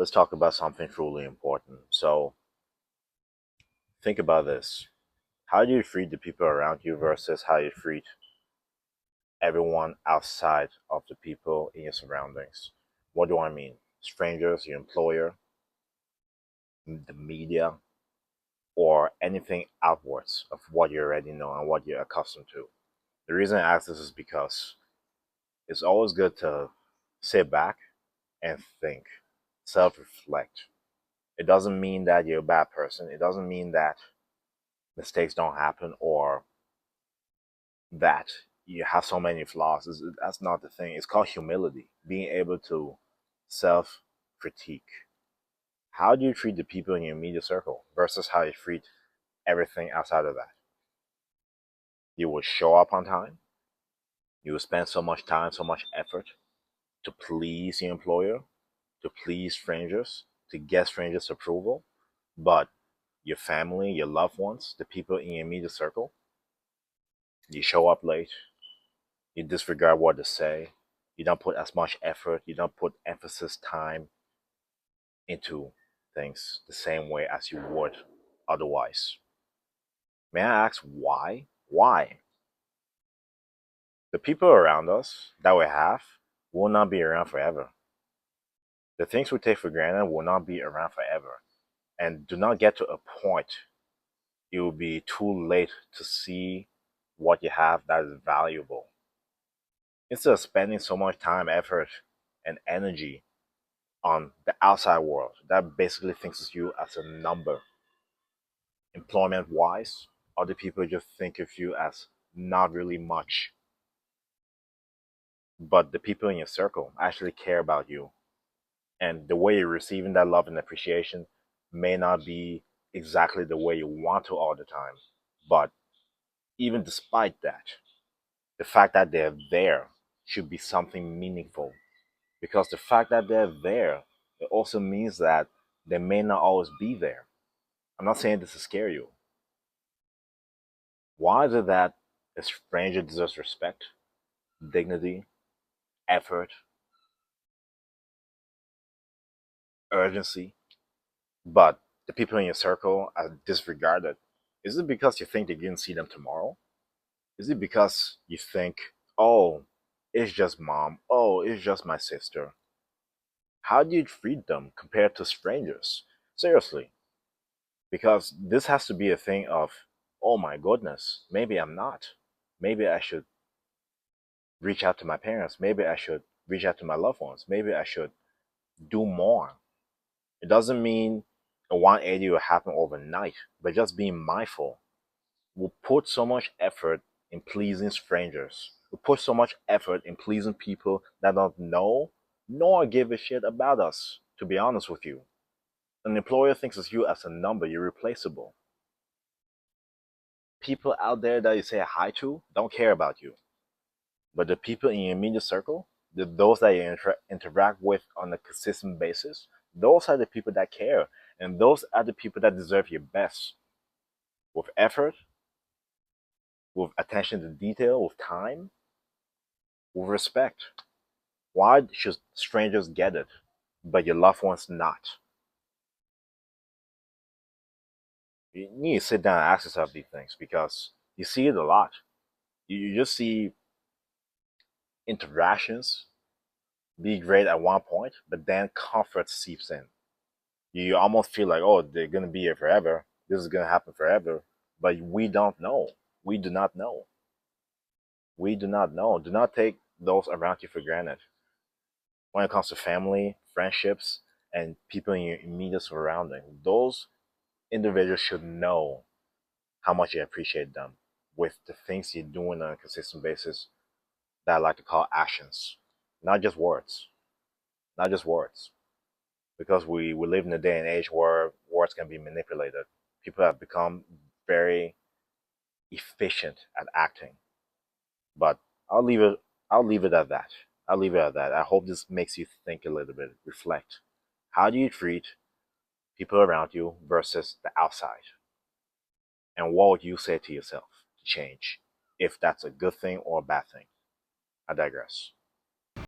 let's talk about something truly important. So, think about this. How do you treat the people around you versus how you treat everyone outside of the people in your surroundings? What do I mean? Strangers, your employer, the media, or anything outwards of what you already know and what you're accustomed to. The reason I ask this is because it's always good to sit back and think, self reflect. It doesn't mean that you're a bad person, it doesn't mean that mistakes don't happen or that you have so many flaws. That's not the thing. It's called humility, being able to self critique. How do you treat the people in your immediate circle versus how you treat everything outside of that? You will show up on time. You will spend so much time, so much effort to please your employer, to please strangers, to get strangers' approval. But your family, your loved ones, the people in your immediate circle, you show up late, you disregard what they say, you don't put as much effort, you don't put emphasis, time into things the same way as you would otherwise. May I ask why? Why? The people around us that we have will not be around forever. The things we take for granted will not be around forever. And do not get to a point it will be too late to see what you have that is valuable. Instead of spending so much time, effort, and energy on the outside world that basically thinks of you as a number, employment wise, other people just think of you as not really much. But the people in your circle actually care about you. And the way you're receiving that love and appreciation may not be exactly the way you want to all the time. But even despite that, the fact that they're there should be something meaningful. Because the fact that they're there, it also means that they may not always be there. I'm not saying this to scare you. Why is it that a stranger deserves respect, dignity, effort, urgency, but the people in your circle are disregarded? Is it because you think you're going to see them tomorrow? Is it because you think, oh, it's just mom, oh, it's just my sister? How do you treat them compared to strangers? Seriously, because this has to be a thing of, oh my goodness, maybe I'm not. Maybe I should reach out to my parents. Maybe I should reach out to my loved ones. Maybe I should do more. It doesn't mean a 180 will happen overnight, but just being mindful. We put so much effort in pleasing strangers. We put so much effort in pleasing people that don't know nor give a shit about us, to be honest with you. An employer thinks of you as a number, you're replaceable. People out there that you say hi to don't care about you. But the people in your immediate circle, those that you interact with on a consistent basis, those are the people that care. And those are the people that deserve your best. With effort, with attention to detail, with time, with respect. Why should strangers get it, but your loved ones not? You need to sit down and ask yourself these things because you see it a lot. You just see interactions be great at one point, but then comfort seeps in. You almost feel like, oh, they're gonna be here forever. This is gonna happen forever. But we don't know. We do not know. We do not know. Do not take those around you for granted. When it comes to family, friendships, and people in your immediate surrounding, those individuals should know how much you appreciate them with the things you're doing on a consistent basis that I like to call actions, not just words. Not just words. Because we live in a day and age where words can be manipulated. People have become very efficient at acting. But I'll leave it I'll leave it at that. I'll leave it at that. I hope this makes you think a little bit, reflect. How do you treat people around you versus the outside? And what would you say to yourself to change? If that's a good thing or a bad thing? I digress.